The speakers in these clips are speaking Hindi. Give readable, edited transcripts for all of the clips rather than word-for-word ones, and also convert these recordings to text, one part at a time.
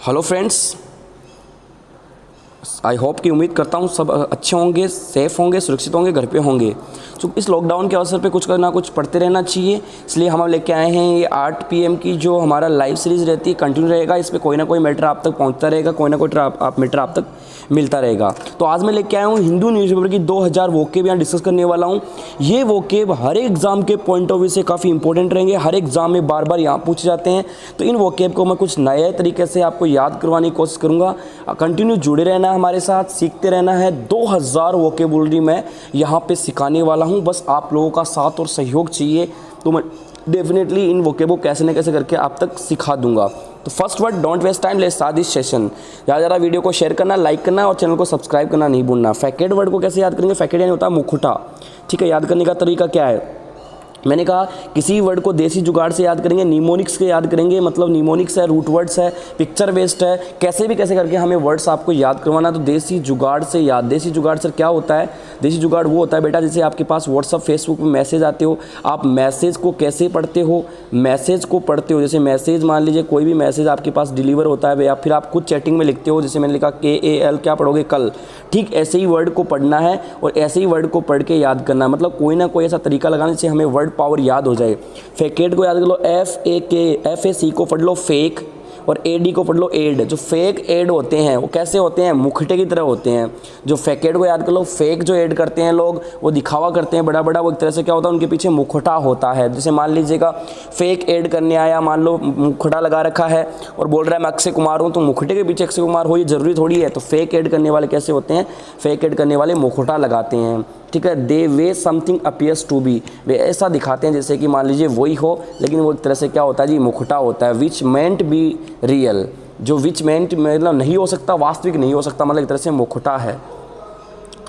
हेलो फ्रेंड्स, आई होप कि उम्मीद करता हूँ सब अच्छे होंगे, सेफ़ होंगे, सुरक्षित होंगे, घर पे होंगे। तो इस लॉकडाउन के अवसर पे कुछ करना कुछ पढ़ते रहना चाहिए। इसलिए हम लेके आए हैं ये 8 PM की जो हमारा लाइव सीरीज़ रहती है, कंटिन्यू रहेगा। इस पर कोई ना कोई मैटर आप तक पहुँचता रहेगा, कोई ना कोई मैटर आप तक मिलता रहेगा। तो आज मैं लेके आया हूँ हिंदू न्यूज़पेपर की 2000 वोकेब यहाँ डिस्कस करने वाला हूँ। ये वोकेब हर एग्ज़ाम के पॉइंट ऑफ व्यू से काफ़ी इंपॉर्टेंट रहेंगे, हर एग्ज़ाम में बार बार यहाँ पूछे जाते हैं। तो इन वोकेब को मैं कुछ नए तरीके से आपको याद करवाने की कोशिश करूँगा। कंटिन्यू जुड़े रहना है हमारे साथ, सीखते रहना है। 2000 वोकेबुलरी मैं यहाँ पे सिखाने वाला हूँ, बस आप लोगों का साथ और सहयोग चाहिए तो मैं डेफिनेटली इन वोकेबो कैसे न कैसे करके आप तक सिखा दूंगा। तो first word, don't waste time, let's start this session. ज़्यादा वीडियो को शेयर करना, लाइक करना और चैनल को सब्सक्राइब करना नहीं भूलना। फैकेट वर्ड को कैसे याद करेंगे? फैकेट यानी होता है मुखौटा, ठीक है। याद करने का तरीका क्या है? मैंने कहा किसी वर्ड को देसी जुगाड़ से याद करेंगे, निमोनिक्स के याद करेंगे, मतलब निमोनिक्स है, रूट वर्ड्स है, पिक्चर बेस्ड है, कैसे भी कैसे करके हमें वर्ड्स आपको याद करवाना। तो देसी जुगाड़ से याद। देसी जुगाड़ सर क्या होता है? देसी जुगाड़ वो होता है बेटा, जैसे आपके पास व्हाट्सअप फेसबुक पे मैसेज आते हो, आप मैसेज को कैसे पढ़ते हो? मैसेज को पढ़ते हो, जैसे मैसेज मान लीजिए कोई भी मैसेज आपके पास डिलीवर होता है या फिर आप खुद चैटिंग में लिखते हो, जैसे मैंने लिखा KAL, क्या पढ़ोगे? कल। ठीक ऐसे ही वर्ड को पढ़ना है और ऐसे ही वर्ड को पढ़ के याद करना है। मतलब कोई ना कोई ऐसा तरीका लगाने से हमें वर्ड पावर याद हो जाए। फैकेट को याद कर लो, FAC को पढ़ लो फेक, और AD को पढ़ लो एड। जो फेक एड होते हैं वो कैसे होते हैं? मुखटे की तरह होते हैं। जो फैकेट को याद कर लो, फेक जो ऐड करते हैं लोग, वो दिखावा करते हैं बड़ा बड़ा, वो एक तरह से क्या होता है, उनके पीछे मुखटा होता है। जैसे मान लीजिएगा फेक ऐड करने आया, मान लो मुखटा लगा रखा है और बोल रहा है मैं अक्षय कुमार हूँ, तो मुखटे के पीछे अक्षय कुमार हो ये ज़रूरी थोड़ी है। तो फेक ऐड करने वाले कैसे होते हैं? फेक ऐड करने वाले मुखटा लगाते हैं, ठीक है। दे वे समथिंग अपीयर्स टू बी, वे ऐसा दिखाते हैं जैसे कि मान लीजिए वही हो, लेकिन वो एक तरह से क्या होता है जी? मुखटा होता है। विच मेंट बी रियल, जो विच मेंट मतलब नहीं हो सकता, वास्तविक नहीं हो सकता, मतलब एक तरह से मुखटा है।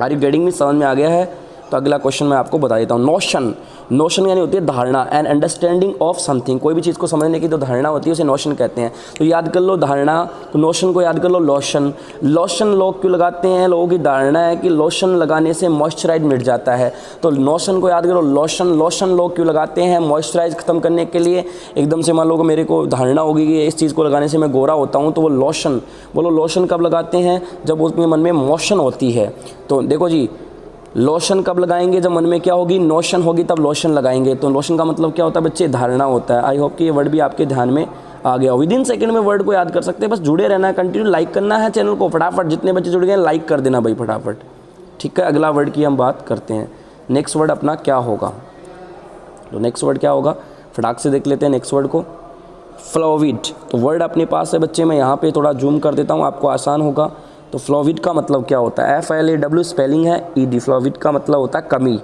Are you getting me? समझ में आ गया है? तो अगला क्वेश्चन मैं आपको बता देता हूँ। नोशन, नोशन यानी होती है धारणा, एंड अंडरस्टैंडिंग ऑफ समथिंग। कोई भी चीज़ को समझने की जो धारणा होती है उसे नोशन कहते हैं। तो याद कर लो धारणा, तो नोशन को याद कर लो लोशन। लोशन लोग क्यों लगाते हैं? लोगों की धारणा है कि लोशन लगाने से मॉइस्चराइज मिट जाता है। तो नोशन को याद करो, लोशन। लोशन लोग क्यों लगाते हैं? मॉइस्चराइज खत्म करने के लिए। एकदम से मान लो मेरे को धारणा होगी कि इस चीज़ को लगाने से मैं गोरा होता हूँ, तो वो लोशन, बोलो लोशन कब लगाते हैं? जब उसके मन में मोशन होती है। तो देखो जी, लोशन कब लगाएंगे? जब मन में क्या होगी? नोशन होगी, तब लोशन लगाएंगे। तो लोशन का मतलब क्या होता है बच्चे? धारणा होता है। आई होप कि ये वर्ड भी आपके ध्यान में आ गया हो। विदिन सेकंड में वर्ड को याद कर सकते हैं, बस जुड़े रहना है, कंटिन्यू लाइक करना है चैनल को फटाफट। जितने बच्चे जुड़ गए लाइक कर देना भाई फटाफट, ठीक है। अगला वर्ड की हम बात करते हैं। नेक्स्ट वर्ड अपना क्या होगा? तो नेक्स्ट वर्ड क्या होगा फटाक से देख लेते हैं नेक्स्ट वर्ड को। फ्लोविड। तो वर्ड अपने पास है बच्चे, मैं यहाँ पे थोड़ा जूम कर देता हूँ, आपको आसान होगा। तो फ्लोविड का मतलब क्या होता है? FLAW स्पेलिंग है ED। फ्लोविड का मतलब होता है कमी।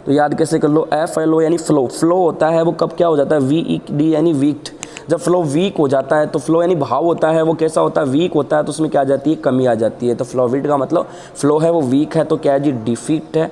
तो याद कैसे कर लो? FLO यानी फ्लो। फ्लो होता है वो कब क्या हो जाता है? VED यानी वीक्ड। जब फ्लो वीक हो जाता है, तो फ्लो यानी भाव होता है, वो कैसा होता है? वीक होता है। तो उसमें क्या आ जाती है? कमी आ जाती है। तो फ्लोविड का मतलब फ्लो है वो वीक है, तो क्या है जी? डिफीक्ट है,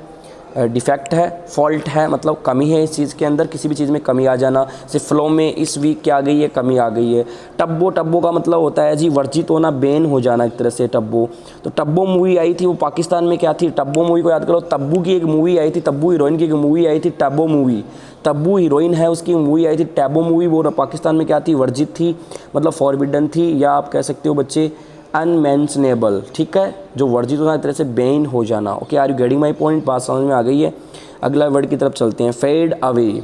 डिफेक्ट है, फॉल्ट है, मतलब कमी है इस चीज़ के अंदर, किसी भी चीज़ में कमी आ जाना। जैसे फ्लो में इस वीक क्या आ गई है? कमी आ गई है। टब्बो, टब्बो का मतलब होता है जी वर्जित होना, बैन हो जाना एक तरह से टब्बो। तो टब्बो मूवी आई थी, वो पाकिस्तान में क्या थी? टब्बो मूवी को याद करो। तब्बू की एक मूवी आई थी, तब्बू हीरोइन की एक मूवी आई थी, टब्बो मूवी। तब्बू हीरोइन है, उसकी मूवी आई थी टैबो मूवी। वो पाकिस्तान में क्या थी? वर्जित थी, मतलब फॉरबिडन थी, या आप कह सकते हो बच्चे अनमेंशनेबल, ठीक है। जो वर्जित होना एक तरह से बैन हो जाना। Okay, are you getting my point? बात समझ में आ गई है? अगला वर्ड की तरफ चलते हैं। Fade away.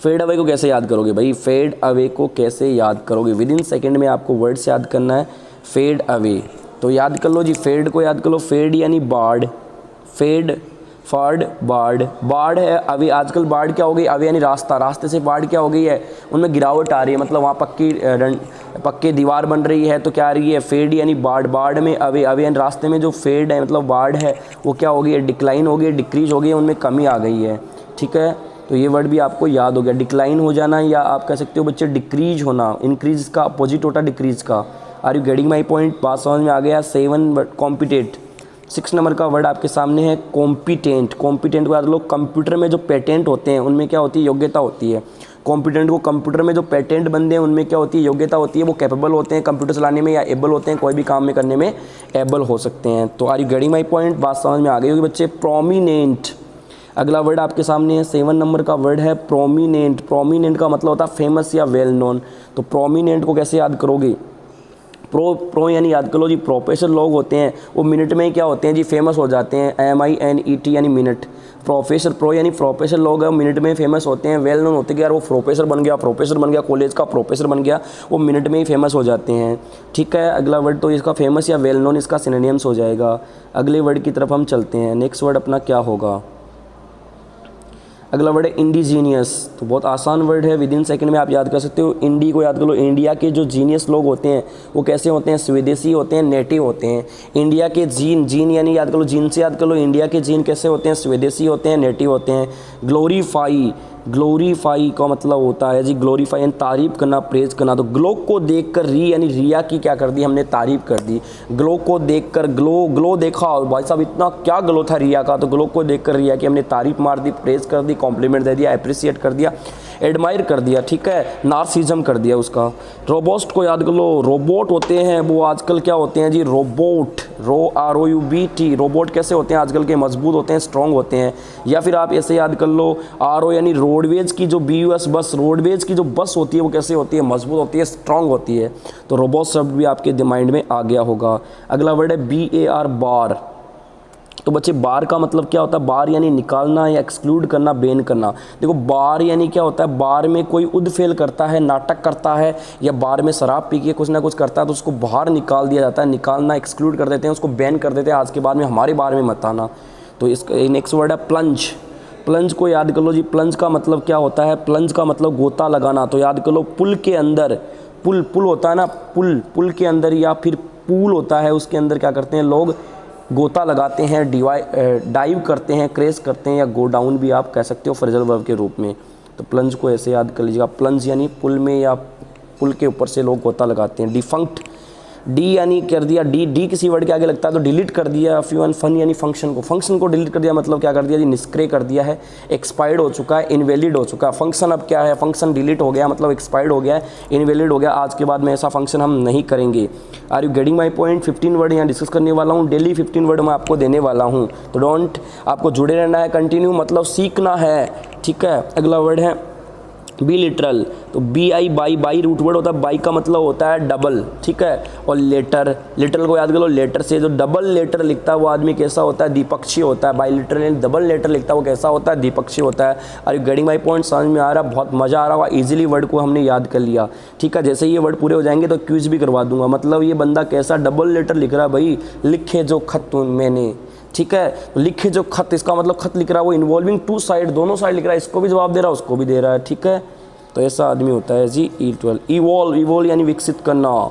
फेड अवे को कैसे याद करोगे भाई? फेड अवे को कैसे याद करोगे? विदिन सेकेंड में आपको वर्ड से याद करना है फेड अवे। तो याद कर लो जी, फेड को याद कर लो। फेड यानी बाढ़, फेड फॉर्ड बाढ़। बाढ़ है अभी आजकल, बाढ़ क्या हो गई? अभी यानी रास्ता, रास्ते से बाढ़ क्या हो गई है? उनमें गिरावट आ रही है, मतलब वहाँ पक्की दीवार बन रही है, तो क्या आ रही है? फेड यानी बाढ़। बाढ़ में अभी यानी रास्ते में जो फेड है मतलब बाढ़ है, वो क्या हो गई है? डिक्लाइन हो गई, डिक्रीज हो गई है, उनमें कमी आ गई है, ठीक है। तो ये वर्ड भी आपको याद हो गया। डिक्लाइन हो जाना, या आप कह सकते हो बच्चे डिक्रीज होना। इंक्रीज का अपोजिट होता है डिक्रीज का। Are you getting my point? बात समझ में आ गया? 7 कॉम्पिटेट। 6 नंबर का वर्ड आपके सामने है कॉम्पिटेंट। कॉम्पिटेंट को याद लो। कंप्यूटर में जो पेटेंट होते हैं उनमें क्या होती है? योग्यता होती है। कॉम्पिटेंट को कंप्यूटर में जो पेटेंट बनते हैं उनमें क्या होती है? योग्यता होती है। वो कैपेबल होते हैं कंप्यूटर चलाने में, या एबल होते हैं कोई भी काम में करने में एबल हो सकते हैं। तो are you getting my point? बात समझ में आ गई होगी बच्चे। प्रोमिनेंट। अगला वर्ड आपके सामने है 7 नंबर का वर्ड है प्रोमिनेंट। प्रोमिनेंट का मतलब होता है फेमस या वेल नोन। तो प्रोमिनेंट को कैसे याद करोगे? प्रो यानी याद कर लो जी, प्रोफेसर लोग होते हैं वो मिनट में क्या होते हैं जी, फेमस हो जाते हैं, MINET यानी मिनट। प्रोफेसर प्रो यानी प्रोफेसर लोग हैं मिनट में फेमस होते हैं, वेल नोन होते हैं कि यार वो प्रोफेसर बन गया, कॉलेज का प्रोफेसर बन गया, वो मिनट में ही फेमस हो जाते हैं। ठीक है, अगला वर्ड तो इसका फेमस या वेल नोन इसका सिनोनिम्स हो जाएगा। अगले वर्ड की तरफ हम चलते हैं। नेक्स्ट वर्ड अपना क्या होगा, अगला वर्ड है इंडिजीनियस। तो बहुत आसान वर्ड है, विद इन सेकंड में आप याद कर सकते हो। इंडी को याद कर लो, इंडिया के जो जीनियस लोग होते हैं वो कैसे होते हैं, स्वदेशी होते हैं, नेटिव होते हैं। इंडिया के जीन यानी याद कर लो, जीन से याद कर लो, इंडिया के जीन कैसे होते हैं, स्वदेशी होते हैं, नेटिव होते हैं। ग्लोरीफाई का मतलब होता है जी, ग्लोरीफाई यानी तारीफ करना, प्रेज करना। तो ग्लो को देखकर री यानी रिया की क्या कर दी हमने, तारीफ कर दी। ग्लो को देखकर ग्लो देखा भाई साहब, इतना क्या ग्लो था रिया का, तो ग्लो को देखकर रिया की हमने तारीफ मार दी, प्रेज कर दी, कॉम्प्लीमेंट दे दिया, अप्रिशिएट कर दिया, एडमायर कर दिया। ठीक है, नार्सिज्म कर दिया उसका। रोबोस्ट को याद कर लो, रोबोट होते हैं वो आजकल क्या होते हैं जी, रोबोट, ROUBT, रोबोट कैसे होते हैं आजकल के, मजबूत होते हैं, स्ट्रॉन्ग होते हैं। या फिर आप ऐसे याद कर लो, RO यानी रोडवेज की जो BUS बस, रोडवेज की जो बस होती है वो कैसे होती है, मजबूत होती है, स्ट्रॉन्ग होती है। तो रोबोट शब्द भी आपके माइंड में आ गया होगा। अगला वर्ड है BAR, बार। तो बच्चे बार का मतलब क्या होता है, बार यानी निकालना या एक्सक्लूड करना, बैन करना। देखो बार यानी क्या होता है, बार में कोई उद्फेल करता है, नाटक करता है, या बार में शराब पी के कुछ ना कुछ करता है तो उसको बाहर निकाल दिया जाता है। निकालना, एक्सक्लूड कर देते हैं, उसको बैन कर देते हैं, आज के बाद में हमारे बारे में मत आना। तो इसका नेक्स्ट वर्ड है प्लंज। प्लंज को याद कर लो जी, प्लंज का मतलब क्या होता है, प्लंज का मतलब गोता लगाना। तो याद कर लो, पुल के अंदर, पुल होता है ना, पुल के अंदर या फिर पूल होता है, उसके अंदर क्या करते हैं लोग, गोता लगाते हैं, डाइव करते हैं, क्रेश करते हैं, या गो डाउन भी आप कह सकते हो फ्रेजल वर्ब के रूप में। तो प्लंज को ऐसे याद कर लीजिएगा, प्लंज यानी पुल में या पुल के ऊपर से लोग गोता लगाते हैं। डिफंक्ट, डी यानी कर दिया, डी किसी वर्ड के आगे लगता है तो डिलीट कर दिया। फन यानी फंक्शन को डिलीट कर दिया, मतलब क्या कर दिया जी, निष्क्रिय कर दिया है, एक्सपायर्ड हो चुका है, इनवैलिड हो चुका है। फंक्शन अब क्या है, फंक्शन डिलीट हो गया, मतलब एक्सपायर्ड हो गया है, इनवैलिड हो गया, आज के बाद में ऐसा फंक्शन हम नहीं करेंगे। Are you getting my point. 15 word यहाँ डिस्कस करने वाला हूँ, डेली 15 वर्ड मैं आपको देने वाला हूँ, तो आपको जुड़े रहना है, कंटिन्यू मतलब सीखना है। ठीक है, अगला वर्ड है बी लिटरल। तो BI, बाई रूट वर्ड होता है, बाई का मतलब होता है डबल। ठीक है, और लिटरल को याद कर लो, लेटर से जो डबल लेटर लिखता है वो आदमी कैसा होता है, द्विपक्षीय होता है। बाई लिटरल यानी डबल लेटर लिखता है वो कैसा होता है, द्विपक्षीय होता है। Are you getting my point, समझ में आ रहा है, बहुत मज़ा आ रहा होगा, ईजिली वर्ड को हमने याद कर लिया। ठीक है, जैसे ये वर्ड पूरे हो जाएंगे तो क्विज भी करवा दूंगा, मतलब ये बंदा कैसा डबल लेटर लिख रहा है भाई, लिखे जो खत मैंने। ठीक है, लिखे जो खत, इसका मतलब खत लिख रहा है वो इन्वॉल्विंग 2 साइड, दोनों साइड लिख रहा है, इसको भी जवाब दे रहा है, उसको भी दे रहा है। ठीक है, तो ऐसा आदमी होता है जी E12। इवॉल्व यानी विकसित करना।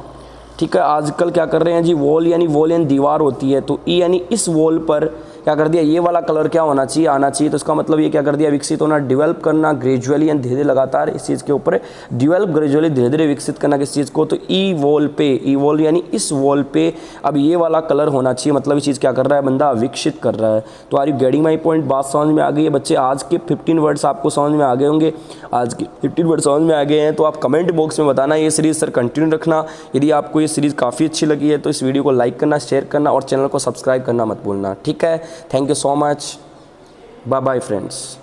ठीक है, आजकल क्या कर रहे हैं जी, वॉल यानी दीवार होती है, तो ई यानी इस वॉल पर क्या कर दिया, ये वाला कलर क्या होना चाहिए, आना चाहिए। तो इसका मतलब ये क्या कर दिया, विकसित होना, डेवलप करना, ग्रेजुअली यानी धीरे धीरे लगातार इस चीज़ के ऊपर, डेवलप ग्रेजुअली धीरे धीरे विकसित करना किस चीज़ को। तो इवॉल्व यानी इस वॉल पे अब ये वाला कलर होना चाहिए, मतलब ये चीज़ क्या कर रहा है, बंदा विकसित कर रहा है। तो are you getting my point, बात समझ में आ गई है बच्चे। आज के 15 वर्ड्स आपको समझ में आ गए होंगे, आज के 15 वर्ड समझ में आ गए हैं तो आप कमेंट बॉक्स में बताना ये सीरीज़ सर कंटिन्यू रखना। यदि आपको ये सीरीज़ काफ़ी अच्छी लगी है तो इस वीडियो को लाइक करना, शेयर करना और चैनल को सब्सक्राइब करना मत भूलना। ठीक है, thank you so much, bye bye friends.